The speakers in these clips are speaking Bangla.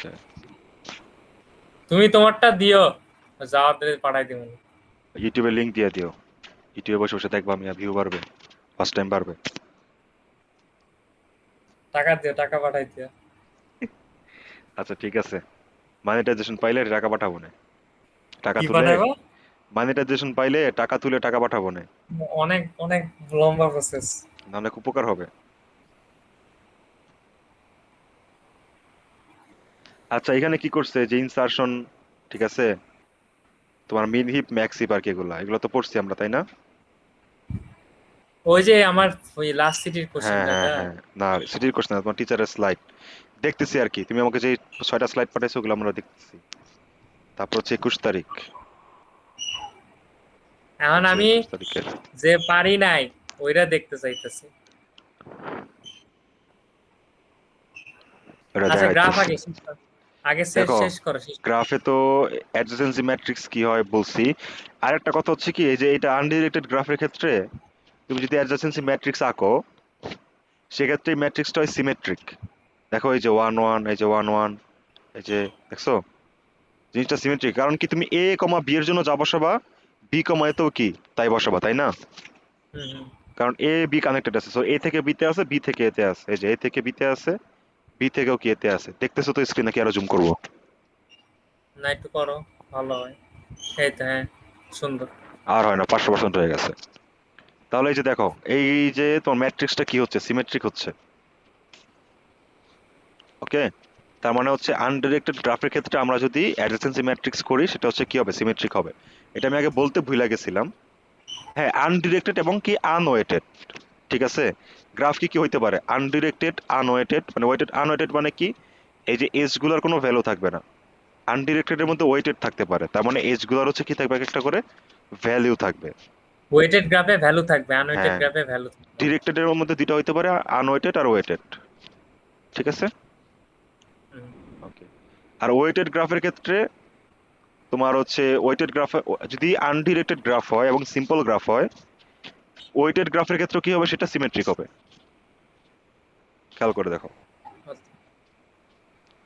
আচ্ছা, তুমি তোমারটা দিও, যাওয়াতে পাঠাই দিব। ইউটিউবে লিংক দিয়ে দিও। ইউটিউবে বসে বসে দেখবা, আমি ভিউ বাড়বে, ফার্স্ট টাইম বাড়বে। টাকা দিও, টাকা পাঠাই দিও। আচ্ছা ঠিক আছে, মনিটাইজেশন পাইলে টাকা পাঠাবো না। টাকা কি তুলে, পাঠাবো? মনিটাইজেশন পাইলে টাকা তুলে টাকা পাঠাবো না। অনেক অনেক লম্বা প্রসেস। নাহলে খুব উপকার হবে। আচ্ছা এখানে কি করছে যে ইনসারশন, ঠিক আছে, তোমার মিন হিপ ম্যাক্স হিপ আর কি, এগুলা এগুলো তো পড়ছি আমরা, তাই না? ওই যে আমার ওই লাস্ট সিটির হ্যাঁ কোশ্চেনটা হ্যাঁ এটা। হ্যাঁ, না সিটির কোশ্চেন না, তোমার টিচারের স্লাইড দেখতেছি আর কি। তুমি আমাকে যে 6টা স্লাইড পাঠাইছো ওগুলো আমরা দেখতেছি। তারপর হচ্ছে 21 তারিখ, এখন হচ্ছে আমি 21 তারিখের। যে পারি নাই ওইটা দেখতে চাইতেছি। এটা আচ্ছা গ্রাফ দেখাইতেছি। আগে শেষ কর। আগে শেষ দেখো শেষ করো, শেষ করো। গ্রাফে তো অ্যাডজেসেন্সি ম্যাট্রিক্স কি হয় বলছি। আর একটা কথা হচ্ছে কি, এই যে এটা আনডিরেক্টেড গ্রাফের ক্ষেত্রে তুমি যদি অ্যাডজেসেন্সি ম্যাট্রিক্স আঁকো, সেক্ষেত্রে এই ম্যাট্রিক্সটা হয় সিমেট্রিক। দেখো এই যে 1 1, এই যে 1 1, এই যে, দেখছো জিনিসটা সিমেট্রিক। কারণ কি, তুমি এ কমা বি এর জন্য যা বসাবা, বি কমা এতেও কি তাই বসাবা, তাই না? হুম হুম। কারণ এ বি কানেক্টেড আছে, সো এ থেকে বিতে আছে, বি থেকে এতে আছে, এই যে এ থেকে বিতে আছে, বি থেকেও কি এতে আছে। দেখতেছো তো স্ক্রিনে, কি আরো জুম করবো? না একটু করো, ভালো হয়। এই তো হ্যাঁ, সুন্দর। আর হয় না, 500% হয়ে গেছে। তাহলে এই যে দেখো, এই যে তোমার ম্যাট্রিক্সটা কি হচ্ছে, সিমেট্রিক হচ্ছে। ওকে, তার মানে হচ্ছে আনডিরেক্টেড গ্রাফের ক্ষেত্রে আমরা যদি অ্যাডজেসেন্সি ম্যাট্রিক্স করি, সেটা হচ্ছে কি হবে, সিমেট্রিক হবে। এটা আমি আগে বলতে ভুলে গেছিলাম। হ্যাঁ, আনডিরেক্টেড এবং কি আনওয়েটেড, ঠিক আছে। গ্রাফ কি কি হইতে পারে, আনডিরেক্টেড, আনওয়েটেড। মানে ওয়েটেড আনওয়েটেড মানে কি, এই যে এজ গুলার কোনো ভ্যালু থাকবে না। আনডিরেক্টেড এর মধ্যে ওয়েটেড থাকতে পারে, তার মানে এজ গুলার হচ্ছে কি থাকবে, এক একটা করে ভ্যালু থাকবে। ওয়েটেড গ্রাফে ভ্যালু থাকবে, আনওয়েটেড হ্যাঁ, গ্রাফে ভ্যালু থাকবে না। ডিরেক্টেড এর মধ্যে দুইটা হইতে পারে, আনওয়েটেড আর ওয়েটেড, ঠিক আছে। হুম। ওকে, আর ওয়েটেড গ্রাফের ক্ষেত্রে তোমার হচ্ছে ওয়েটেড গ্রাফ, যদি আনডিরেক্টেড গ্রাফ হয় এবং সিম্পল গ্রাফ হয়, ওয়েটেড গ্রাফের ক্ষেত্রে কি হবে, সেটা সিমেট্রিক হবে। খেয়াল করে দেখো,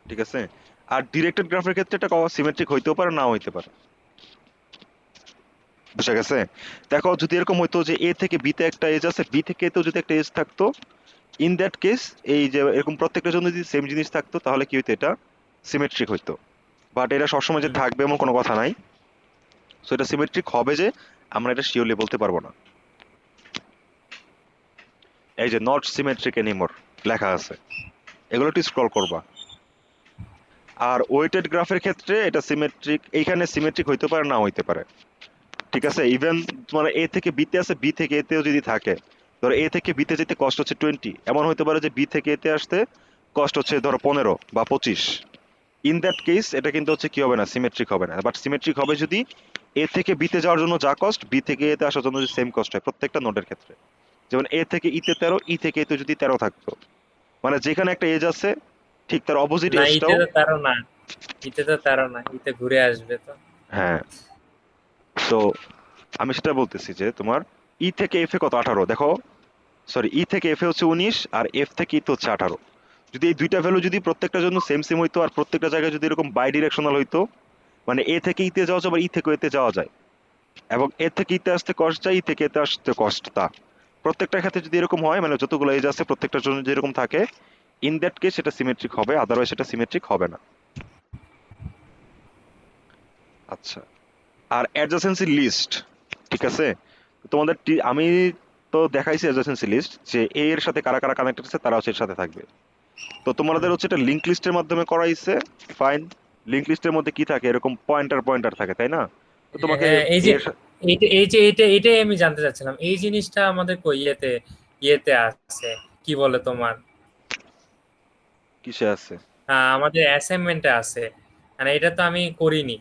ঠিক আছে। আর ডিরেক্টেড গ্রাফের ক্ষেত্রে এটা সিমেট্রিক হইতেও পারে, নাও হইতে পারে। বুঝা গেছে? দেখো যদি এরকম হইতো যে এ থেকে বি তে একটা এজ আছে, বি থেকে এতেও যদি একটা এজ থাকতো, ইন দ্যাট কেস, এই যে এরকম প্রত্যেকটার জন্য যদি সেম জিনিস থাকতো, তাহলে কি হইতো, এটা সিমেট্রিক হইতো। বাট এটা সবসময় যে হুম। থাকবে এমন কোনো কথা নাই। সো এটা সিমেট্রিক হবে যে, আমরা এটা শিওরলি বলতে পারবো না। এই যে নট সিমেট্রিক এনিমোর লেখা আছে, এগুলো একটু স্ক্রল করবা। আর ওয়েটেড গ্রাফের ক্ষেত্রে এটা সিমেট্রিক, এইখানে সিমেট্রিক হইতে পারে, না হইতে পারে, ঠিক আছে। ইভেন তোমার এ থেকে বিতে আছে, বি থেকে এতেও যদি থাকে, ধরো এ থেকে বিতে যেতে কষ্ট হচ্ছে 20, এমন হইতে পারে যে বি থেকে এতে আসতে কষ্ট হচ্ছে ধরো 15 বা 25। ইন দ্যাট কেস এটা কিন্তু হচ্ছে কি হবে না, সিমেট্রিক হবে না। বাট সিমেট্রিক হবে যদি এ থেকে বিতে যাওয়ার জন্য যা কষ্ট, বি থেকে এতে আসার জন্য যদি সেম কষ্ট হয় প্রত্যেকটা নোডের ক্ষেত্রে। যেমন এ থেকে ইতে 13, ই থেকে এতে যদি 13 থাকতো, মানে যেখানে একটা এজ আছে, ঠিক তার অপোজিট না ইতে এজটাও। তো 13 না, ইতে তো 13 না, ইতে ঘুরে আসবে তো। হ্যাঁ, তো আমি সেটা বলতেছি যে তোমার ই থেকে এফ এ কত, 18 দেখো। সরি, ই থেকে এফ এ হচ্ছে 19, আর এফ থেকে ই তে হচ্ছে 18। যদি এই দুইটা ভ্যালু যদি প্রত্যেকটার জন্য সেম সেম হইতো, আর প্রত্যেকটা জায়গায় যদি এরকম বাই ডিরেকশনাল হইতো, মানে এ থেকে ইতে যাওয়া যায়, আবার ই থেকে এতে যাওয়া যায়, এবং এ থেকে ইতে আসতে কষ্ট যায়, ই থেকে এতে আসতে কষ্ট তা, প্রত্যেকটার ক্ষেত্রে যদি এরকম হয়, মানে যতগুলো এজ আছে প্রত্যেকটার জন্য যদি এরকম থাকে, ইন দ্যাট কেস সেটা সিমেট্রিক হবে, আদারওয়াইজ সেটা সিমেট্রিক হবে না। আচ্ছা, আর অ্যাডজাসেন্সি লিস্ট, ঠিক আছে। তো তোমাদের আমি তো দেখাইছি অ্যাডজাসেন্সি লিস্ট, যে এ এর সাথে কারা কারা কানেক্টেড আছে তারা হচ্ছে এর সাথে থাকবে। তো তোমাদের হুম। হচ্ছে এটা লিংক লিস্টের মাধ্যমে করাইছে, ফাইন। লিংক লিস্টের মধ্যে কি থাকে, এরকম পয়েন্টার পয়েন্টার থাকে, তাই না? তো হ্যাঁ তোমাকে হ্যাঁ, এই যে এর এইটাই আমি জানতে চাচ্ছিলাম, এই জিনিসটা আমাদের কই ইয়েতে, ইয়েতে আছে, কি বলে তোমার, কিসে আছে? আমাদের অ্যাসাইনমেন্টে আছে। মানে এটা তো আমি করিনি,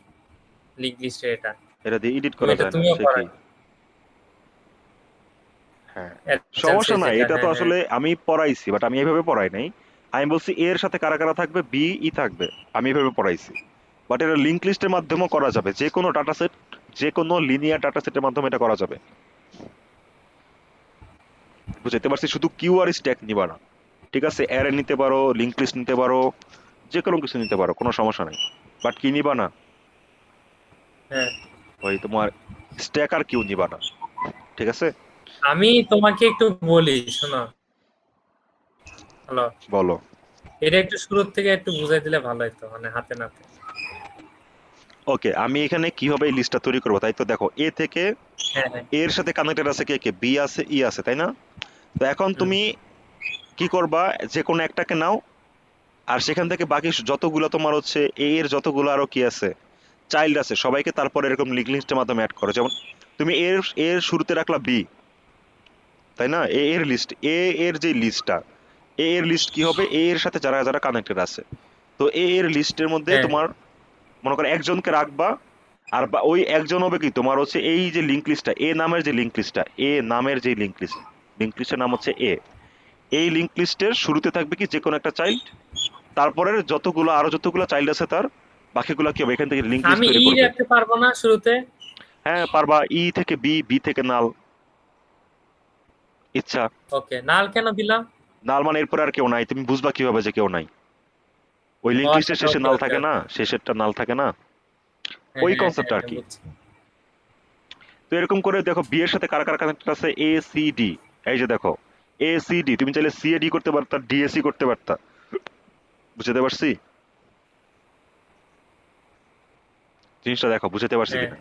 লিঙ্ক লিস্টে এটা। এটা দিয়ে এডিট তুমি করা এটা যায় না, তুমিও সে কি? করাই। হ্যাঁ, অ্যাডজেন্সি সমস্যা নাই, যেটা, এটা তো হ্যাঁ হ্যাঁ। আসলে আমি পড়াইছি, বাট আমি এইভাবে পড়াই নাই। আমি বলছি এর সাথে কারা কারা থাকবে, বি ই থাকবে, আমি এইভাবে পড়াইছি। বাট এটা লিংক লিস্টের মাধ্যমেও করা যাবে, যে কোনো ডাটা সেট, যে কোনো লিনিয়ার ডাটা সেটের মাধ্যমে এটা করা যাবে। বুঝতে পারছি, শুধু কিউ আর স্ট্যাক নিবা না, ঠিক আছে। অ্যারে নিতে পারো, লিংক লিস্ট নিতে পারো, যে কোনো কিছু নিতে পারো, কোনো সমস্যা নাই। বাট কি নিবা না? হ্যাঁ, ওই তোমার স্ট্যাকার কিউ নিবা না, ঠিক আছে? আমি তোমাকে একটু বলি, শোনো। হ্যালো, বলো। এটা একটু শুরুর থেকে একটু বুঝাই দিলে ভালো হতো, মানে হাতে নাতে। ওকে, আমি এখানে কিভাবে এই লিস্টটা তৈরি করবো, তাই তো দেখো এ থেকে হ্যাঁ হ্যাঁ। এর সাথে কানেক্টেড আছে কে কে, বি আছে, ই আছে, তাই না? তো এখন হুম, তুমি কি করবা, যে কোনো একটাকে নাও, আর সেখান থেকে বাকি যতগুলো তোমার হচ্ছে এ এর যতগুলো আরো কি আছে, চাইল্ড আছে, সবাইকে তারপরে এরকম লিঙ্ক লিস্টের মাধ্যমে অ্যাড করো। যেমন তুমি এর এর শুরুতে রাখলা বি, তাই না? এ এর লিস্ট, এ এর যে লিস্টটা, এ এর লিস্ট কি হবে, এ এর সাথে যারা যারা কানেক্টেড আছে, তো এ এর লিস্টের মধ্যে হ্যাঁ তোমার মনে করো একজনকে রাখবা। আর ওই একজন হবে কি তোমার হচ্ছে এই যে লিঙ্ক লিস্টটা, এ নামের যে লিঙ্ক লিস্টটা, এ নামের যে লিঙ্ক লিস্টের নাম হচ্ছে এ। এই লিঙ্ক লিস্টের শুরুতে থাকবে কি যে কোনো একটা চাইল্ড, তারপরের যতগুলো আরো যতগুলো চাইল্ড আছে তার বাকিগুলো কি হবে, এখান থেকে লিঙ্ক লিস্ট আমি তৈরি ই করবে। রাখতে পারবো না শুরুতে? হ্যাঁ পারবা, ই থেকে বি, বি থেকে নাল, ইচ্ছা। ওকে, নাল কেন দিলাম? নাল মানে এরপরে আর কেউ নাই, তুমি বুঝবা কিভাবে যে কেউ নাই? ওই ও লিঙ্ক আচ্ছা লিস্টের আচ্ছা, শেষে ওকে নাল ওকে থাকে না, ওকে। শেষেরটা নাল থাকে না, হ্যাঁ ওই হ্যাঁ কনসেপ্ট হ্যাঁ আর হ্যাঁ, কি। বুঝছি। তো এরকম করে দেখো বি এর সাথে কারা কারা কানেক্টেড আছে, এ সি ডি। এই যে দেখো এ সি ডি, তুমি চাইলে সি এ ডি করতে পারতা, ডি এ সি করতে পারতা। বুঝতে পারছি জিনিসটা? দেখো বুঝতে পারছি হ্যাঁ, কিনা।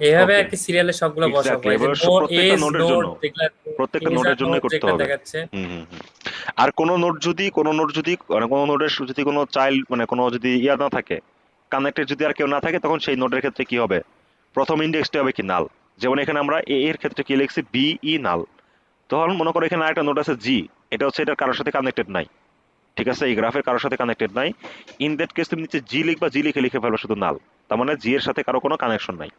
এইভাবে ওকে, আর কি সিরিয়ালে সবগুলো বসাবো। এক্স্যাক্টলি, এই যে এবার নোট, প্রত্যেকটা এজ নোডের নোট জন্য, যেগুলা, প্রত্যেকটা এজ আর নোডের নোট জন্যই করতে যেগুলা হবে। দেখাচ্ছে। হুম হুম হুম। আর কোনো নোডের যদি কোনো চাইল্ড মানে কোনো যদি ইয়া না থাকে, কানেক্টেড যদি আর কেউ না থাকে, তখন সেই নোডের ক্ষেত্রে কি হবে, প্রথম ইন্ডেক্সটা হবে কি নাল। যেমন এখানে আমরা এ এর ক্ষেত্রে কি লিখছি, বি ই নাল। তখন মনে করো এখানে আরেকটা নোড আছে জি, এটা হচ্ছে এটা কারোর সাথে কানেক্টেড নাই, ঠিক আছে, এই গ্রাফের কারোর সাথে কানেক্টেড নাই। ইন দ্যাট কেস তুমি নিচে জি লিখবা, জি লিখে লিখে ফেলবা শুধু নাল। তার মানে জি এর সাথে কারো কোনো কানেকশন নাই।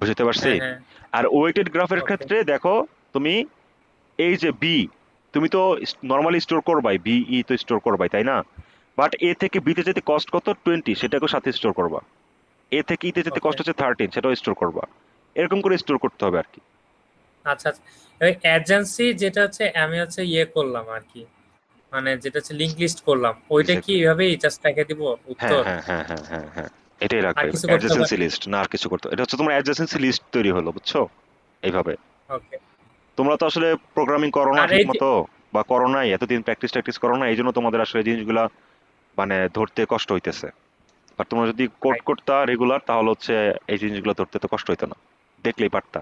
বুঝতে পারছি? হ্যাঁ হ্যাঁ। আর ওয়েটেড গ্রাফের ওকে। ক্ষেত্রে দেখো তুমি এই যে বি, তুমি তো নর্মালি স্টোর করবাই, বি ই তো স্টোর করবাই, তাই না? বাট এ থেকে বিতে যেতে কস্ট কত, 20, সেটাকে সাথে স্টোর করবা। এ থেকে ইতে যেতে ওকে। কষ্ট হচ্ছে 13, সেটাও স্টোর করবা। এরকম করে স্টোর করতে হবে আর কি। আচ্ছা আচ্ছা। ওই এজেন্সি যেটা হচ্ছে আমি হচ্ছে ইয়ে করলাম আর কি, মানে যেটা হচ্ছে লিংক লিস্ট করলাম, ওইটা কি এক্স্যাক্টলি। এইভাবেই জাস্ট রেখে দিব হ্যাঁ উত্তর? হ্যাঁ হ্যাঁ হ্যাঁ হ্যাঁ হ্যাঁ, এটাই আর রাখবে, কিছু করতে অ্যাডজেসেন্সি পারি? লিস্ট না, আর কিছু করতে, এটা হচ্ছে তোমার অ্যাডজেসেন্সি লিস্ট তৈরি হলো, বুঝছো? এইভাবে। ওকে। তোমরা তো আসলে প্রোগ্রামিং করো না আর ঠিক এই যে, মতো, বা করো নাই এতদিন, প্র্যাকটিস ট্যাকটিস করো না, এই জন্য তোমাদের আসলে এই জিনিসগুলা মানে ধরতে কষ্ট হইতেছে। আর তোমরা যদি কোড করতা রেগুলার, তাহলে হচ্ছে এই জিনিসগুলো ধরতে তো কষ্ট হইতো না, দেখলেই পারতা।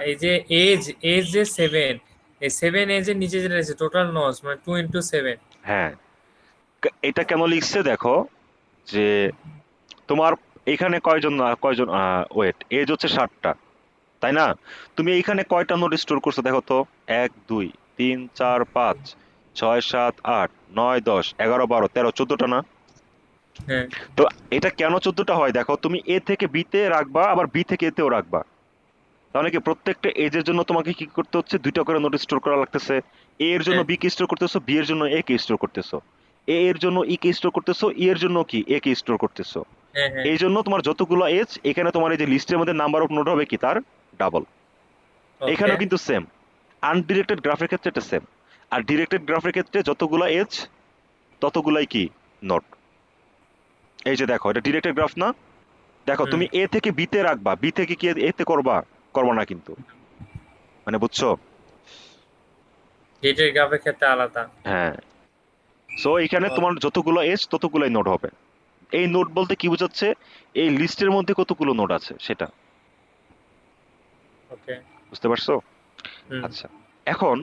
এই যে এজ, এজ যে 7, এই 7 এজের নিচে যেটা আছে টোটাল নজ মানে 2 into 7। হ্যাঁ, এটা কেন লিখছে দেখো, যে তোমার এখানে কয়জন কয়জন ওয়েট, এজ হচ্ছে 60টা, তাই না? তুমি এইখানে কয়টা নোড স্টোর করছো দেখো তো, 1 2 3 4 5 6 7 8 9 10 11 12 13 14টা না? হ্যাঁ। তো এটা কেন 14টা হয় দেখো, তুমি এ থেকে বিতে রাখবা, আবার বি থেকে এতেও রাখবা। তাহলে কি প্রত্যেকটা এজের জন্য তোমাকে কি করতে হচ্ছে, দুইটা করে নোট স্টোর করা লাগতেছে। এ এর জন্য হ্যাঁ বি কে স্টোর করতেছো, বি এর জন্য এ কে স্টোর করতেছো, এ এর জন্য ই কে স্টোর করতেছো, ই এর জন্য কি এ কে স্টোর করতেছো। হ্যাঁ হ্যাঁ। এই জন্য তোমার যতগুলো এজ, এখানে তোমার এই যে লিস্টের মধ্যে নাম্বার অফ নোড হবে কি তার ডাবল। ওকে এখানেও কিন্তু সেম, আনডিরেক্টেড গ্রাফের ক্ষেত্রে এটা সেম। আর ডিরেক্টেড গ্রাফের ক্ষেত্রে যতগুলো এজ ততগুলাই কি নোড। এই যে দেখো এটা ডিরেক্টেড গ্রাফ না, দেখো হুম। তুমি এ থেকে বিতে রাখবা, বি থেকে কি এতে করবা, করবা না কিন্তু, মানে বুঝছো? ডেটের গ্রাফের ক্ষেত্রে আলাদা। হ্যাঁ। সো এখানে ও- তোমার যতগুলো এজ ততগুলাই নোড হবে। এই নোড বলতে কি বোঝাচ্ছে, এই লিস্টের মধ্যে কতগুলো নোড আছে সেটা। ওকে। বুঝতে পারছো? হুম। আচ্ছা, এখন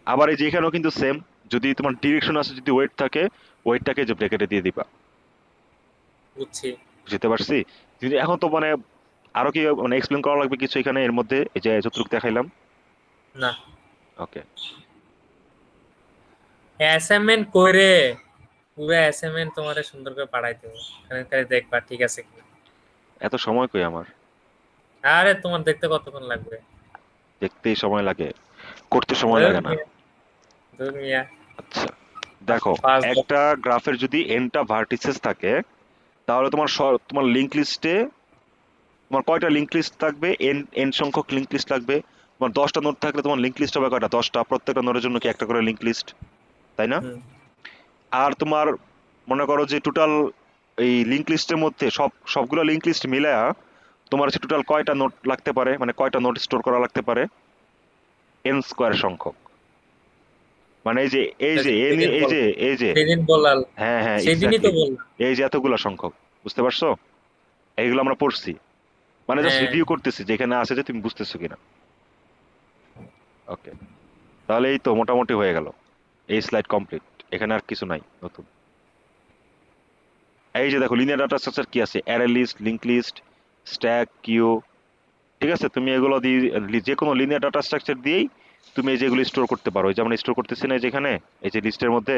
আবার এই যে এখানেও কিন্তু সেম, যদি তোমার ডিরেকশন আছে, যদি ওয়েট থাকে, ওয়েটটাকে যে ব্র্যাকেটে দিয়ে দিবা। বুঝছি। বুঝতে পারছি? কিন্তু এখন তো মানে আরো কি মানে এক্সপ্লেন করা লাগবে কিছু এখানে এর মধ্যে, এই যে যতটুকু দেখাইলাম? না, ওকে। অ্যাসাইনমেন্ট করে পুরো অ্যাসাইনমেন্ট তোমারে সুন্দর করে পাঠাই দেবো, খালি খালি দেখবা ঠিক আছে কি। এত সময় কই আমার, আরে তোমার দেখতে কতক্ষণ লাগবে? দেখতেই সময় লাগে, করতে সময় ধুর লাগে না। মিয়া, ধুর মিয়া। আচ্ছা দেখো, পাঁচ দশ। একটা গ্রাফের যদি এনটা ভার্টিসেস থাকে, তাহলে তোমার তোমার লিংক লিস্টে তোমার কয়টা লিংক লিস্ট থাকবে, এন সংখ্যক লিংক লিস্ট লাগবে। তোমার 10টা নোড থাকলে তোমার লিংক লিস্ট হবে কয়টা? 10টা, প্রত্যেকটা নোডের জন্য কি একটা করে লিংক লিস্ট, তাই না? হুম আর তোমার মনে করো যে টোটাল এই লিংক লিস্টের মধ্যে সবগুলো লিংক লিস্ট মিলায়া তোমার হচ্ছে টোটাল কয়টা নোট লাগতে পারে, মানে কয়টা নোট স্টোর করা লাগতে পারে? এন স্কোয়ার সংখ্যক। মানে সেদিন এই যে বললাম এই যে সেদিন বললাম হ্যাঁ হ্যাঁ সেদিনই তো এক্স্যাক্টলি, বললাম। এই যে এতগুলা সংখ্যক, বুঝতে পারছো? এইগুলো আমরা পড়ছি, মানে জাস্ট হ্যাঁ রিভিউ করতেছি যেখানে আছে যে তুমি বুঝতেছো কিনা। ওকে, তাহলে এই তো মোটামুটি হয়ে গেল, এই স্লাইড কমপ্লিট। এখানে আর কিছু নাই নতুন। এই যে দেখো লিনিয়ার ডাটা স্ট্রাকচার কি আছে, array list, link list, stack, queue. ঠিক আছে, তুমি এগুলো দিয়ে যে কোনো লিনিয়ার ডাটা স্ট্রাকচার দিয়েই তুমি এই যেগুলো স্টোর করতে পারো। এই যেমন স্টোর করতেছি না যেখানে, এই যে লিস্টের মধ্যে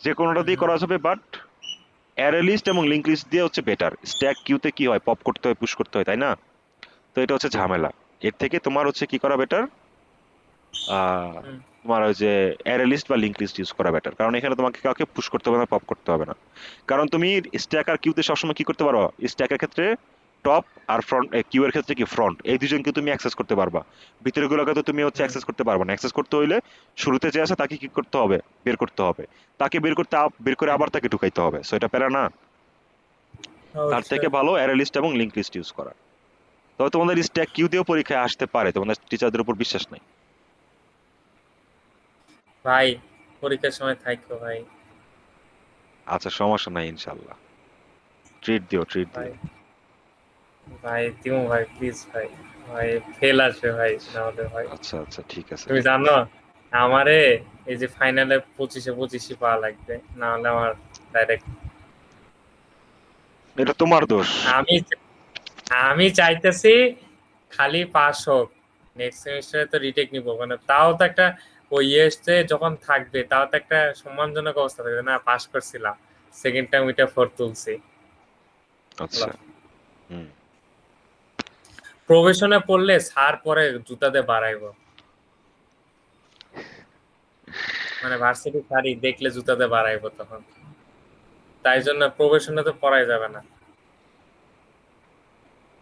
যে কোনোটা দিয়ে হুম করা যাবে, বাট অ্যারে লিস্ট এবং লিংক লিস্ট দিয়ে হচ্ছে বেটার। স্ট্যাক কিউতে কি হয়, পপ করতে হয়, পুশ করতে হয়, তাই না? তো এটা হচ্ছে ঝামেলা। এর থেকে তোমার হচ্ছে কি করা বেটার, হুম তোমার ওই যে অ্যারে লিস্ট বা লিংক লিস্ট ইউজ করা বেটার, কারণ এখানে তোমাকে কাউকে পুশ করতে হবে না, পপ করতে হবে না। কারণ তুমি স্ট্যাক আর কিউতে সবসময় কি করতে পারো, স্ট্যাকের ক্ষেত্রে টপ, আর ফ্রন্ট কিউ এর ক্ষেত্রে কি ফ্রন্ট, এই দুজনকে তুমি অ্যাক্সেস করতে পারবা। ভিতরে গুলোকে তো তুমি হচ্ছে হুম অ্যাক্সেস করতে পারবে না। অ্যাক্সেস করতে হইলে শুরুতে যে আছে তাকে কি করতে হবে, বের করতে হবে। তাকে বের করে আবার তাকে ঢুকাইতে হবে, সো এটা প্যারা না। তার থেকে অবশ্যই। ভালো অ্যারে লিস্ট এবং লিংক লিস্ট ইউজ করা। তবে তোমাদের স্ট্যাক কিউ দিয়েও পরীক্ষায় আসতে পারে, তোমাদের টিচারদের উপর বিশ্বাস নাই। ভাই পরীক্ষার সময় থাকো ভাই। আচ্ছা, সমস্যা নাই, ইনশাল্লাহ ট্রিট দিও, ট্রিট ভাই দিও। ভাই দিমু ভাই, প্লিজ ভাই। ভাই ফেল আসবে ভাই আচ্ছা না হলে ভাই। আচ্ছা আচ্ছা, ঠিক আছে তুমি ঠিক জানো আছে। আমারে এই যে ফাইনালে 25-এ 25 পাওয়া লাগবে, না হলে আমার ডাইরেক্ট। এটা তোমার দোষ। আমি আমি চাইতেছি খালি পাস হোক। নেক্সট সেমিস্টারে তো রিটেক নিব, মানে তাও তো একটা ওই ইয়েতে যখন থাকবে তাও তো একটা সম্মানজনক অবস্থা থাকবে না, পাস করছিলাম সেকেন্ড টাইম ওইটা ফোর তুলছি। আচ্ছা। হুম। প্রবেশনে পড়লে স্যার পরে জুতা দিয়ে বাড়াইবো, মানে ভার্সিটি স্যারই দেখলে জুতা দিয়ে বাড়াইবো তখন। তাই জন্য প্রবেশনে তো পড়াই যাবে না।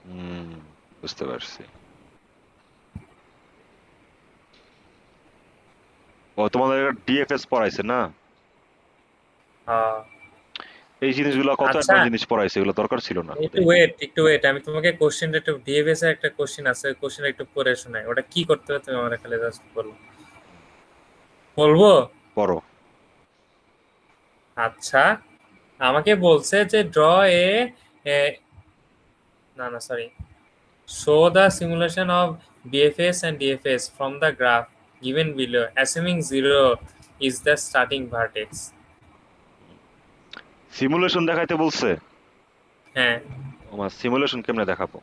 হুম, বুঝতে পারছি। ও, তোমাদের ডিএফএস পড়াইছে না? আহ, এই জিনিসগুলো কত আচ্ছা অ্যাডভান্স জিনিস পড়াইছে, এগুলো দরকার ছিল না একটু ওদের। ওয়েট, একটু ওয়েট, আমি তোমাকে কোশ্চেনটা একটু ডিএফএস এর একটা কোশ্চেন আছে, ওই কোশ্চেনটা একটু পড়ে শোনাই। ওটা কি করতে হবে তুমি আমার খালি জাস্ট বলো। বলবো? পড়ো। আচ্ছা, আমাকে বলছে যে ড্র এ, না না sorry, show the simulation of BFS and DFS from the graph given below assuming 0 is the starting vertex. Simulation দেখাইতে বলছে? হ্যাঁ, আমার সিমুলেশন কেমনে দেখাবো?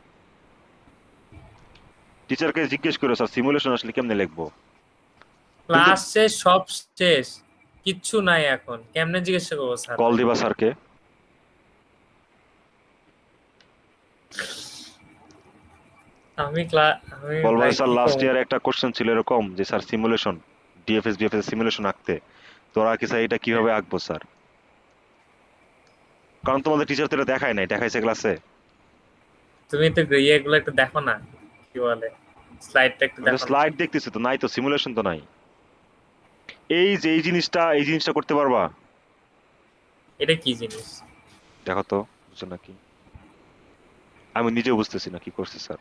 টিচারকে জিজ্ঞেস করো স্যার সিমুলেশন আসলে কেমনে লিখবো। তুমি তো ক্লাস শেষ, সব শেষ, কিচ্ছু নাই এখন, কেমনে জিজ্ঞাসা করবো স্যার কল ভাই? দিবা স্যারকে। আমি বলবা ভাই যে স্যার কি লাস্ট করবো? ইয়ার একটা কোশ্চেন ছিল এরকম যে sir simulation, DFS BFS simulation আঁকতে, তোরা কি স্যার এটা কিভাবে আঁকবো স্যার? কারণ তোমাদের টিচার তো এটা দেখায় নাই, দেখাইছে ক্লাসে। তুমি তো ইয়েগুলো একটু দেখো না, কি বলে, স্লাইডটা একটু আমি তো দেখো না। স্লাইড দেখতেছি, তো নাই তো, সিমুলেশন তো নাই। এই জিনিসটা করতে পারবা? এটা কি জিনিস? দেখো তো, বুঝছো নাকি? আমি নিজেও বুঝতেছি না কি করছে স্যার।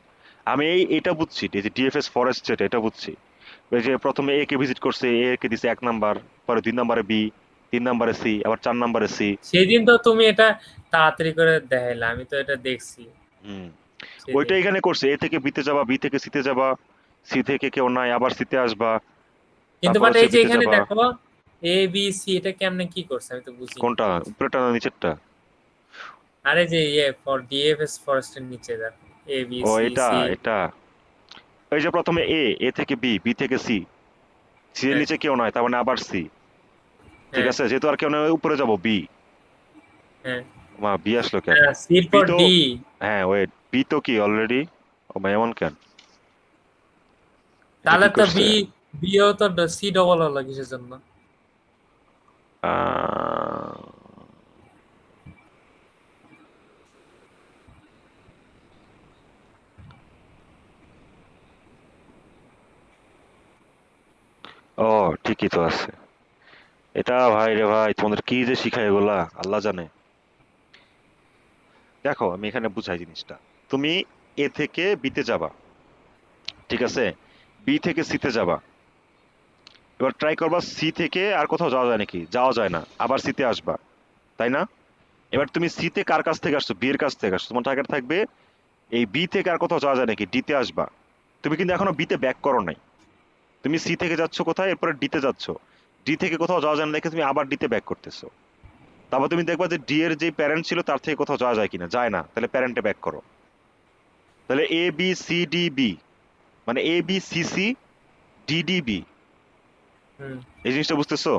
আমি এটা বুঝছি, এই যে ডিএফএস ফরেস্ট যেটা, এটা বুঝছি। ওই যে প্রথমে এ কে ভিজিট করছে, এ কে দিছে 1 নাম্বার, পরে 2 নাম্বারে বি, 3 নাম্বারে সি, আবার 4 নাম্বারে সি। সেদিন তো তুমি এটা তাড়াতাড়ি করে দেখাইলে, আমি তো এটা দেখছি হুম, ওইটা সেদিন। এখানে করছে, এ থেকে বিতে যাবা, বি থেকে সিতে যাবা, সি থেকে কেউ নাই আবার সিতে আসবা, কিন্তু তারপর বাট হচ্ছে এই যে বিতে এখানে যাবা। দেখো এ বি সি, এটা কেমনে কি করছে আমি তো বুঝিনি। কোনটা, উপরেরটা না নিচেরটা? আরে যে ইয়ে ফর ডিএফএস ফরেস্টের নিচে দেখো, এ বি ও, সি এটা সি। এটা এই যে প্রথমে এ থেকে বি, বি থেকে সি, সি এর হ্যাঁ নিচে কেউ নাই, তার মানে আবার সি। ঠিক হ্যাঁ আছে, যেহেতু আর কেউ নাই, উপরে যাব বি। হ্যাঁ মা, বি আসলো কেন? হ্যাঁ, সি বি ফর তো, ডি। হ্যাঁ ওয়েট, বি তো কি অলরেডি। ও ভাই, এমন কেন? এটা তাহলে কি তো করছে? বিও তো সি ডবল হলো কিসের জন্য? আহ, ও, ঠিকই তো আছে। এটা ভাই রে ভাই, তোমাদের কি যে শিখায় এগুলা আল্লাহ জানে। দেখো আমি এখানে বুঝাই জিনিসটা। তুমি এ থেকে বিতে যাবা, ঠিক আছে, বি থেকে সিতে যাবা, এবার ট্রাই করবা সি থেকে আর কোথাও যাওয়া যায় নাকি, যাওয়া যায় না, আবার সিতে আসবা, তাই না? এবার তুমি সিতে কার কাছ থেকে আসছো, বি এর কাছ থেকে আসছো, তোমার টার্গেট থাকবে এই বি থেকে আর কোথাও যাওয়া যায় নাকি, ডিতে আসবা। তুমি কিন্তু এখনো বিতে ব্যাক করো নাই, তুমি সি থেকে যাচ্ছ কোথায়, এরপরে ডিতে যাচ্ছ, ডি থেকে কোথাও যাওয়া যায় না দেখে তুমি আবার ডিতে ব্যাক করতেছো। তারপর তুমি দেখবা যে ডি এর যে প্যারেন্ট ছিল তার থেকে কোথাও যাওয়া যায় কিনা, যায় না, তাহলে প্যারেন্টে ব্যাক করো। তাহলে A B C D B, মানে A B C C D D B, হুম। এই জিনিসটা বুঝতেছো?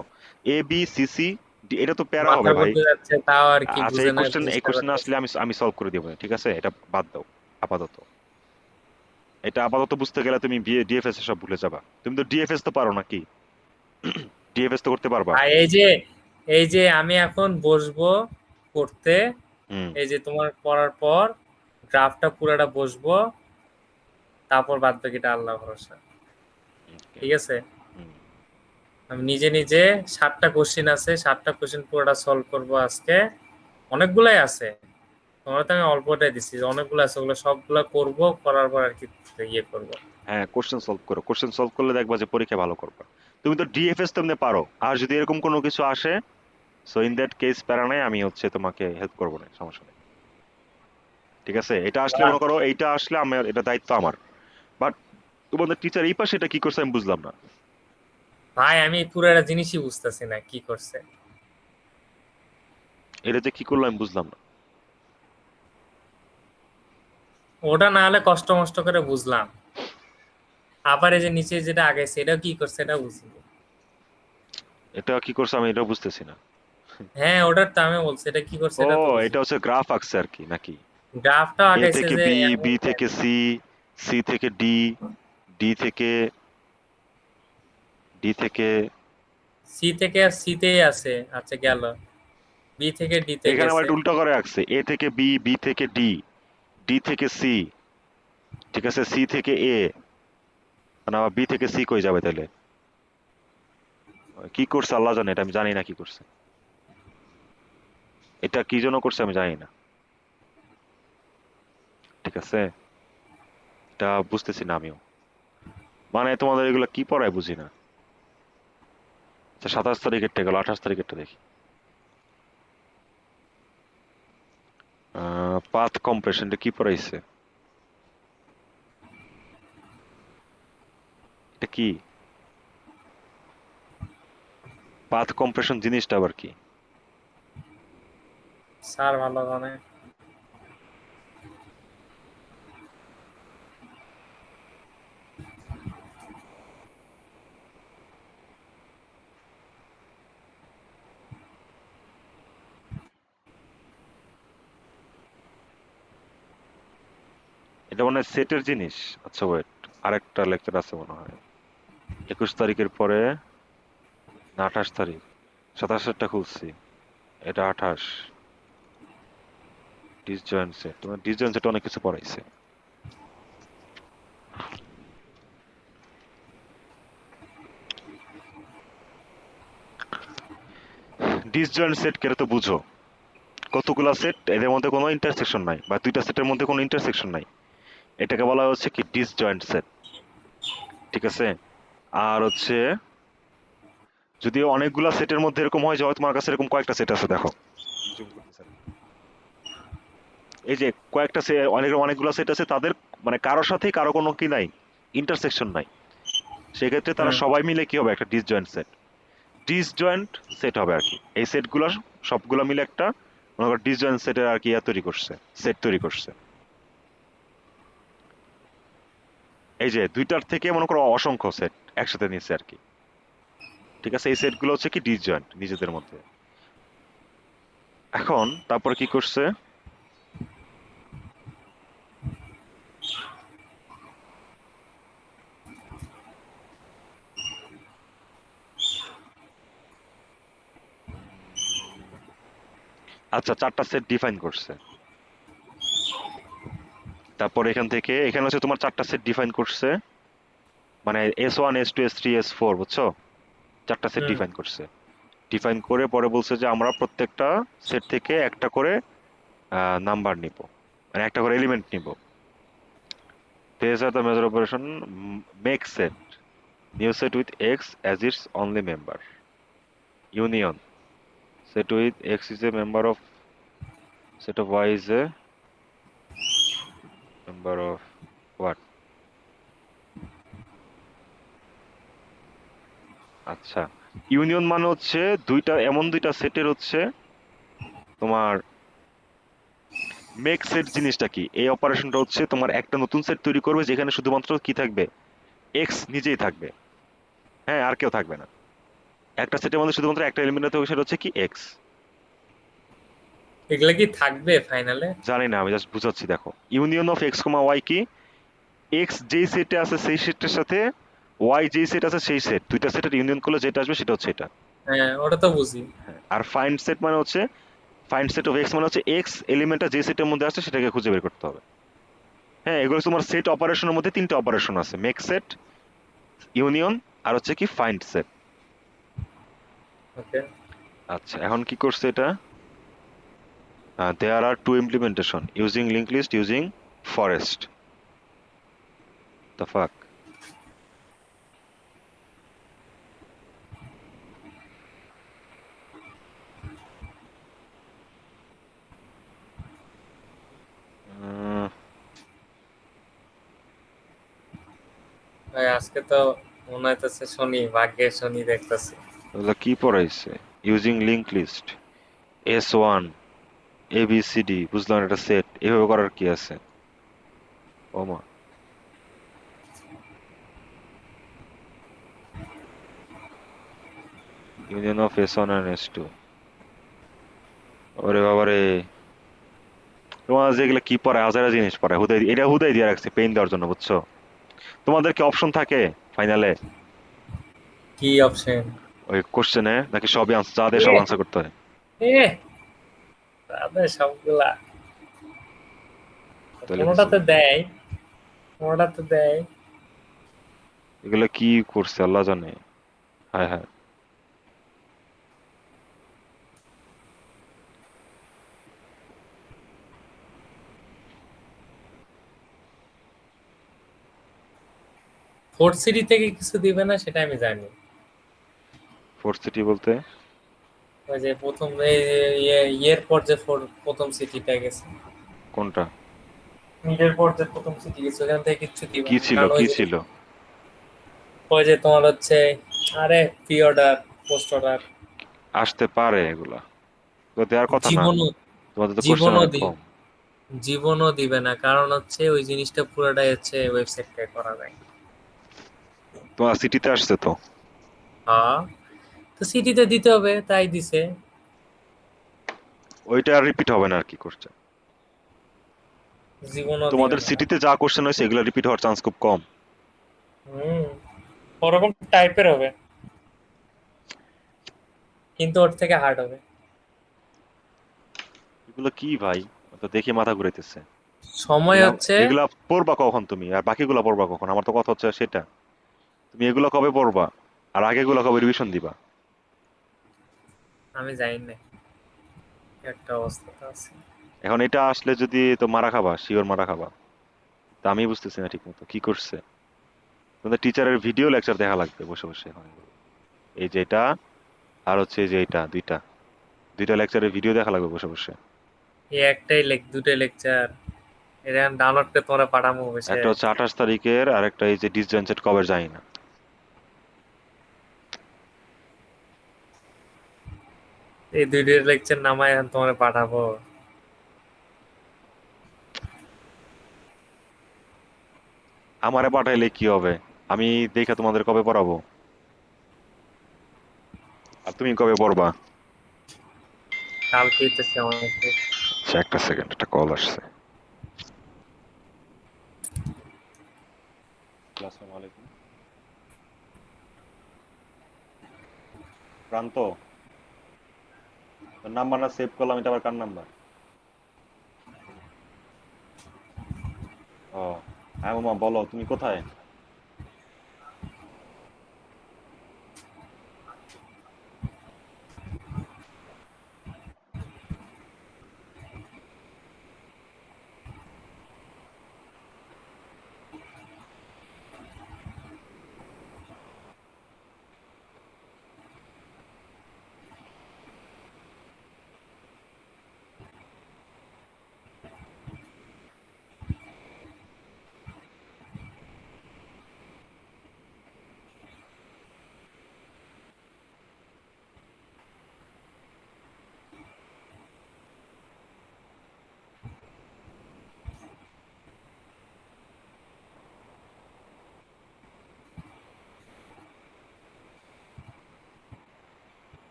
A B C C D, এটা তো প্যারা হবে মাথার ভাই। মধ্যে যাচ্ছে তাও আর কি আচ্ছা, বুঝে এই না, কোশ্চেন এই বুঝতে কোশ্চেন পারতেছে। আসলে আমি আমি সলভ করে দিব, ঠিক আছে, এটা বাদ দাও আপাতত। এটা আপাতত বুঝতে গেলে তুমি ডিএফএস সব ভুলে যাবা। তুমি তো ডিএফএস তো পারো নাকি? ডিএফএস তো করতে পারবা? আর এই যে আমি এখন বসবো করতে, হুম। এই যে তোমার পড়ার পর গ্রাফটা পুরাটা বসবো, তারপর বাদ বাকিটা আল্লাহ ভরসা। ওকে। ঠিক আছে? হুম। আমি নিজে নিজে 7টা কোশ্চেন আছে, 7টা কোশ্চেন পুরোটা সলভ করব আজকে। অনেকগুলাই আছে, তোমরা তো আমি অল্পটাই দিচ্ছি, অনেকগুলো আছে, ওগুলো সবগুলো করব, করার পর আর কি ইয়ে করব। হ্যাঁ, কোশ্চেন সলভ করো, কোশ্চেন সলভ করলে দেখবা যে পরীক্ষা ভালো করবা। তুমি তো ডিএফএস তো এমনি পারো, আর যদি এরকম কোনো কিছু আসে, সো ইন দ্যাট কেস প্যারা নাই, আমি হচ্ছে তোমাকে হেল্প করবো না, সমস্যা নেই। ঠিক আছে, এটা আসলে মনে করো, এইটা আসলে আমার, এটা দায়িত্ব আমার। বাট তোমাদের টিচার এই পাশে এটা কি করছে আমি বুঝলাম না। ভাই আমি পুরোটা জিনিসই বুঝতেছি না কি করছে। এটা যে কি করলো আমি বুঝলাম না। ওটা না হলে কষ্ট মষ্ট করে বুঝলাম, আবার এই যে নিচে যেটা আগাইছে এটাও কি করছে এটা বুঝলি। এটা কি করছে আমি এটা বুঝতেছি না। হ্যাঁ ওটার তো আমি বলছি, এটা কি করছে ও, এটা তো এটা বুঝলি। হচ্ছে গ্রাফ আঁকছে আর কি নাকি? গ্রাফটাও এ আগাইছে থেকে যে বি, এমন বি যে থেকে সি, সি থেকে ডি, ডি থেকে, ডি থেকে, সি থেকে আর সিতেই আছে, আচ্ছা গেল, বি থেকে ডিতে এখানে আবার গেছে। একটু উল্টা করে আঁকছে, এ থেকে বি, বি থেকে ডি, ডি থেকে সি, ঠিক আছে, সি থেকে এ, মানে আবার বি থেকে সি কই যাবে তাহলে? কি করছে আল্লাহ জানে, এটা আমি জানি না কি করছে। এটা কি জন্য করছে আমি জানি না, ঠিক আছে, এটা বুঝতেছি না আমিও। মানে তোমাদের এগুলো কি পড়ায় বুঝি না। আচ্ছা, 27 তারিখেরটা গেল, 28 তারিখেরটা দেখি। পাথ কম্প্রেশনটা কি পড়াইছে? এটা কি? পাথ কম্প্রেশন জিনিসটা আবার কি? স্যার ভালো জানে। এটা মনে হয় সেটের জিনিস। আচ্ছা ওয়েট, আরেকটা লেকচার আছে মনে হয় 21 তারিখের পরে, না 28 তারিখ, 27-এরটা খুলছি, এটা 28। ডিসজয়েন্ট সেট, তোমার ডিসজয়েন্ট সেট অনেক কিছু পড়াইছে। ডিসজয়েন্ট সেট কেটে তো বুঝো, কতগুলা সেট, এদের মধ্যে কোনো ইন্টারসেকশন নাই, বা দুইটা সেটের মধ্যে কোনো ইন্টারসেকশন নাই, এটাকে বলা হচ্ছে কি ডিসজয়েন্ট সেট, ঠিক আছে। আর হচ্ছে যদি অনেকগুলা সেটের মধ্যে এরকম হয় যে হয় তোমার কাছে এরকম কয়েকটা সেট আছে, দেখো জুম করতেছি আমি। এই যে কয়েকটা অনেকগুলা সেট আছে, তাদের মানে কারোর সাথে কারো কোনো কি নাই, ইন্টারসেকশন নাই, সেক্ষেত্রে তারা হুম। সবাই মিলে কি হবে, একটা ডিসজয়েন্ট সেট। ডিসজয়েন্ট সেট হবে আর কি, এই সেটগুলো সবগুলো মিলে একটা মনে করো ডিসজয়েন্ট সেটের আর কি তৈরি করছে, সেট তৈরি করছে। এই যে দুইটার থেকে মনে করো অসংখ্য সেট একসাথে নিচ্ছে আর কি, ঠিক আছে, এই সেটগুলো হচ্ছে কি ডিসজয়েন্ট নিজেদের মধ্যে। এখন তারপরে কি করছে, আচ্ছা, চারটা সেট ডিফাইন করছে। তারপর এখান থেকে এখানে হচ্ছে তোমার চারটা সেট ডিফাইন করছে, মানে S1 S2 S3 S4, বুঝছো? 4টা সেট হুম। ডিফাইন করছে। ডিফাইন করে পরে বলছে যে আমরা প্রত্যেকটা সেট থেকে একটা করে নাম্বার নিব, মানে একটা করে এলিমেন্ট নিব। These are the major operation. Make set new set with x as its only member. Union set with x is a member of set of y is a member of what? আচ্ছা, ইউনিয়ন মানে হচ্ছে দুইটা সেটের হচ্ছে তোমার মেক সেট জিনিসটা কি, এই অপারেশনটা হচ্ছে তোমার একটা নতুন সেট তৈরি করবে যেখানে শুধুমাত্র কি থাকবে, এক্স নিজেই থাকবে, হ্যাঁ আর কেউ থাকবে না। একটা সেটের মধ্যে শুধুমাত্র একটা এলিমেন্ট থাকবে, সেটা হচ্ছে কি এক্স। এগুলা কি থাকবে ফাইনালে? জানি না, আমি জাস্ট বুঝাচ্ছি। দেখো, union of X comma Y কি, এক্স যেই সেটে আছে সেই সেটের সাথে ওয়াই যেই সেট আছে সেই সেট, দুইটা সেটের ইউনিয়ন করলে যেটা আসবে সেটা হচ্ছে এটা। হ্যাঁ, ওটা তো বুঝি। হ্যাঁ, আর ফাইন্ড সেট মানে হচ্ছে, ফাইন্ড সেট অফ এক্স মানে হচ্ছে এক্স এলিমেন্টটা যে সেটের মধ্যে আছে সেটাকে খুঁজে বের করতে হবে। হ্যাঁ, এগুলো তোমার সেট অপারেশনের মধ্যে 3টে অপারেশন আছে, মেক সেট, ইউনিয়ন, আর হচ্ছে কি ফাইন্ড সেট। ওকে। আচ্ছা, এখন কি করছে এটা, there are two implementation using link list using forest. The fuck. ভাই আজকে তো মনে হইতেছে শনি, ভাগ্যের শনি দেখতেছি। এগুলো কি পড়াইছে, using link list S1 ABCD, বুঝলাম এটা সেট, এভাবে করার কি আছে? ওমা, union of S1 and S2, ওরে বাবারে, তোমার যেগুলো কি পড়ায়, হাজারা জিনিস পড়ায়, এটা হুদাই দিয়ে রাখছে পেইন দেওয়ার জন্য, বুঝছো? তোমাদের কি অপশন থাকে ফাইনালে কি অপশন? ওই কোশ্চেনে, নাকি সবই আনসার, যা দেয় সব এ আনসার করতে হয়? এ তাদের সবগুলা তাহলে কিছু, কোনোটাতে দেয়, কোনোটাতে দেয়। এগুলো কি করছে আল্লাহ জানে। হ্যাঁ হ্যাঁ, 4 সিটি থেকে কিছু দিবে না সেটা আমি জানি। ফোর্থ সিটি বলতে? ওই যে প্রথম ইয়ের পর যে প্রথম সিটিটা গেছে, কোনটা? মিডের পর যে প্রথম সিটি গেছে ওখান থেকে কিচ্ছু দিবে কি না, ছিল কারণ ওই কি যে ছিল? ওই যে তোমার হচ্ছে, আরে প্রি অর্ডার, পোস্ট অর্ডার, আসতে পারে এগুলা, তো দেওয়ার কথা না, জীবনও তোমাদের তো কোশ্চেন জীবনও অনেক দি কম। জীবনও দিবে না, কারণ হচ্ছে ওই জিনিসটা পুরোটাই হচ্ছে ওয়েবসাইট থেকে করা যায়। তোমার সিটিতে আসছে তো। হ্যাঁ, তো সিটিতে দিতে হবে, তাই দিছে। ওইটা আর রিপিট হবে না আর কি করছে। জীবনও দিবে তোমাদের না। সিটিতে যা কোশ্চেন হয়েছে এগুলো রিপিট হওয়ার চান্স খুব কম। হুম, ওরকম টাইপের হবে, কিন্তু ওর থেকে হার্ড হবে। এগুলো কি ভাই, তো দেখে মাথা ঘুরাইতেছে। সময় এগুলা হচ্ছে, এগুলা পড়বা কখন তুমি, আর বাকিগুলা পড়বা কখন? আমার তো কথা হচ্ছে সেটা, তুমি এগুলো কবে পড়বা, আর আগেগুলো কবে রিভিশন দিবা? আমি জানি না, একটা অবস্থা তো আছে। এখন এটা আসলে যদি তো মারা খাবা, শিওর মারা খাবা। তা আমি বুঝতেছি না ঠিক মতো কি করছে। তোমাদের টিচারের ভিডিও লেকচার দেখা লাগবে বসে বসে এখন এগুলো। এই যে এটা, আর হচ্ছে এই যে এটা, দুইটা দুইটা লেকচারের ভিডিও দেখা লাগবে বসে বসে। এই একটাই দুটোই লেকচার, এটা ডাউনলোড করে তোমরা পাঠামো বসে। একটা হচ্ছে 28 তারিখের, আর একটা এই যে ডিসজয়েন্টেড কবে জানি না। এই দুইটার লেকচার নামায় এখন তোমার পাঠাবো। আমারে পাঠাইলে কি হবে, আমি দেখে তোমাদের কবে পড়াবো, আর তুমি কবে পড়বা? কালকে হইতেছে আমাকে। আচ্ছা, একটা সেকেন্ড, একটা কল আসছে। আসসালামু আলাইকুম। প্রান্ত, তোর নাম্বার না সেভ করলাম, এটা আবার কার নাম্বার? ও, হ্যাঁ মামা বলো, তুমি কোথায়?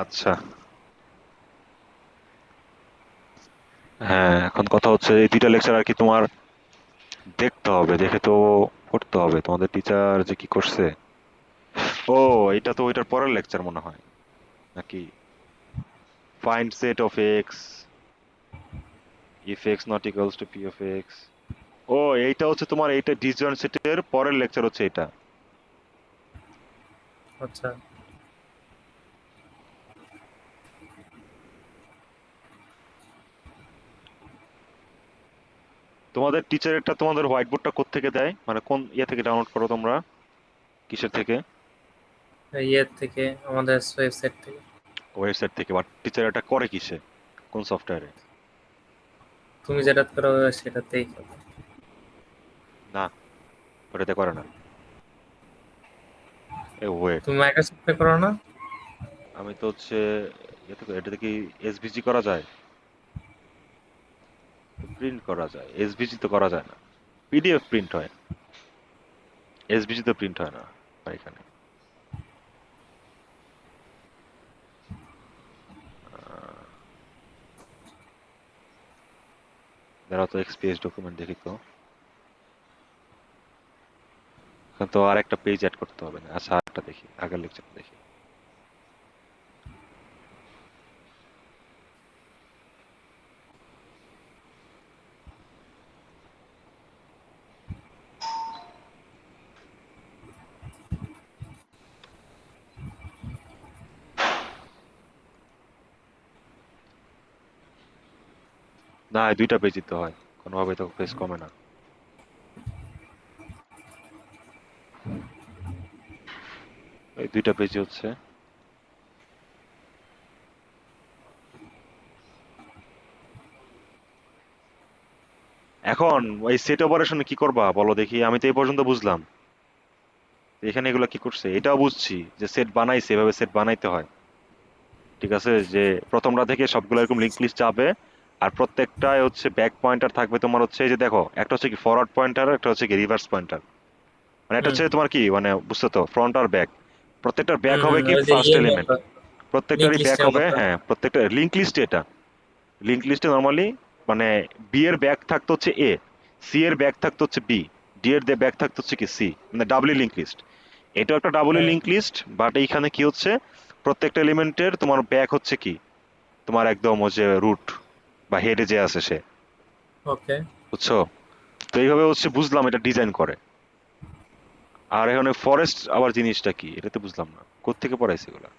আচ্ছা, হ্যাঁ, এখন কথা হচ্ছে এই দুইটা লেকচার আর কি তোমার দেখতে হবে, দেখে তো করতে হবে। তোমাদের টিচার যে কি করছে, ও এটা তো ওইটার পরের লেকচার মনে হয় নাকি? Find set of X if X not equals to P of X. ও এইটা হচ্ছে তোমার, এইটা ডিসজয়েন্ট সেটের পরের লেকচার হচ্ছে এটা। আচ্ছা, তোমাদের টিচারেরটা তোমাদের হোয়াইট বোর্ডটা কোত্থেকে দেয়, মানে কোন ইয়ে থেকে ডাউনলোড করো তোমরা, কিসের থেকে? ইয়ের থেকে, আমাদের ওয়েবসাইট থেকে। ওয়েবসাইট থেকে? বাট টিচার এটা করে কিসে, কোন সফটওয়্যারে? তুমি যেটা করো সেটাতেই করো। না, ওটাতে করে না। এ ওয়েট, তুমি মাইক্রোসফটে করো না? আমি তো হচ্ছে এটাতে কি এসভিজি করা যায়? প্রিন্ট করা যায়, এসভিজি তো করা যায় না। পিডিএফ প্রিন্ট হয়, এসভিজি তো প্রিন্ট হয় না আমার এখানে। আহ, দাঁড়াও তো, এক্সপিএস ডকুমেন্ট দেখি তো। এখন তো আর একটা পেজ অ্যাড করতে হবে না। আচ্ছা, আরেকটা দেখি, আগের লেকচার দেখি। না, এই দুইটা পেজ দিতে হয়, কোনোভাবে তো পেজ কমে না। এই দুইটা পেজই হচ্ছে। এখন ওই সেট অপারেশনে কি করবা বলো দেখি, আমি তো এই পর্যন্ত বুঝলাম। এখানে এগুলা কি করছে এটাও বুঝছি, যে সেট বানাইছে, এভাবে সেট বানাইতে হয়। ঠিক আছে, যে প্রথমটা থেকে সবগুলো এরকম লিঙ্ক লিস্ট যাবে, আর প্রত্যেকটায় হচ্ছে ব্যাক পয়েন্টার থাকবে তোমার, হচ্ছে এই যে দেখো, একটা হচ্ছে কি ফরওয়ার্ড পয়েন্টার, একটা হচ্ছে কি রিভার্স পয়েন্টার। মানে এটা হুম হচ্ছে তোমার কি মানে, বুঝছো তো, ফ্রন্ট আর ব্যাক। প্রত্যেকটার ব্যাক হুম হবে হুম, কি ওই যে ফার্স্ট ইয়ের এলিমেন্ট, মতো, লিঙ্ক প্রত্যেকটারই ব্যাক লিস্টের হবে, মতো। হ্যাঁ প্রত্যেকটা লিঙ্ক লিস্ট এটা। লিঙ্ক লিস্টে নরমালি মানে বি এর ব্যাক থাকতো হচ্ছে এ, সি এর ব্যাক থাকতো হচ্ছে বি, ডি এর ব্যাক থাকতো হচ্ছে কি সি, মানে ডাবলি লিঙ্ক লিস্ট। এটাও একটা ডাবলি হ্যাঁ, লিঙ্ক লিস্ট, বাট এইখানে কি হচ্ছে, প্রত্যেকটা এলিমেন্টের তোমার ব্যাক হচ্ছে কি, তোমার একদম হচ্ছে রুট বা হেডে যে আছে সে। ওকে। বুঝছো? তো এইভাবে হচ্ছে বুঝলাম এটা ডিজাইন করে। আর এখানে ফরেস্ট আবার জিনিসটা কি, এটা তো বুঝলাম না, কোত্থেকে পড়াইছে এগুলা?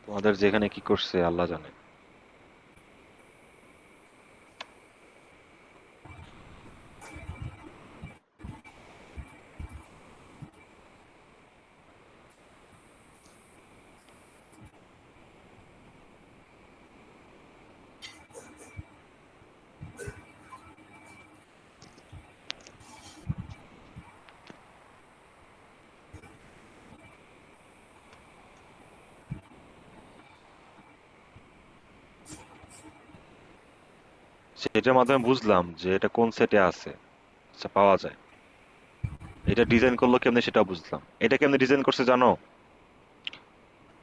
তোমাদের যেখানে কি করছে আল্লাহ জানে। সেটার মাধ্যমে বুঝলাম যে এটা কোন সেটে আছে, আচ্ছা পাওয়া যায়। এটা ডিজাইন করলো কেমনে সেটা বুঝলাম। এটা কেমনে ডিজাইন করছে জানো?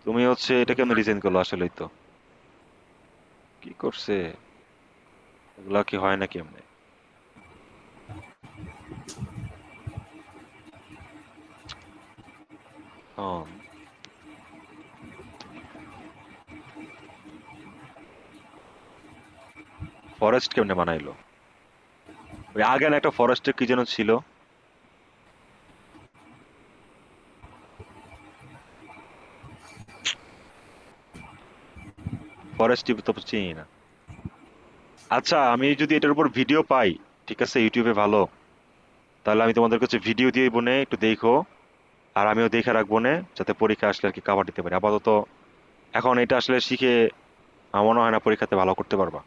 তুমি হচ্ছে এটা কেমনে ডিজাইন করলো আসলেই তো, কি করছে, এগুলা কি হয় না কেমনে? হম, ফরেস্ট কেমনে বানাইলো? ওই আগে না একটা ফরেস্টের কি যেন ছিল, ফরেস্ট তো চিনি না। আচ্ছা, আমি যদি এটার উপর ভিডিও পাই, ঠিক আছে, ইউটিউবে ভালো, তাহলে আমি তোমাদের কাছে ভিডিও দিয়ে বোনে একটু দেখো, আর আমিও দেখে রাখবো নে, যাতে পরীক্ষা আসলে আর কি কাভার দিতে পারি। আপাতত এখন এটা আসলে শিখে আমার মনে হয় না পরীক্ষাতে ভালো করতে পারবা।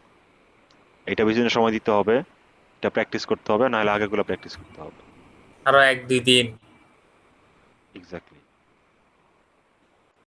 এটা পিছনে সময় দিতে হবে। এটা প্র্যাকটিস করতে হবে, নাহলে আগেগুলো প্র্যাকটিস করতে হবে। আরো 1-2 দিন। এক্স্যাক্টলি।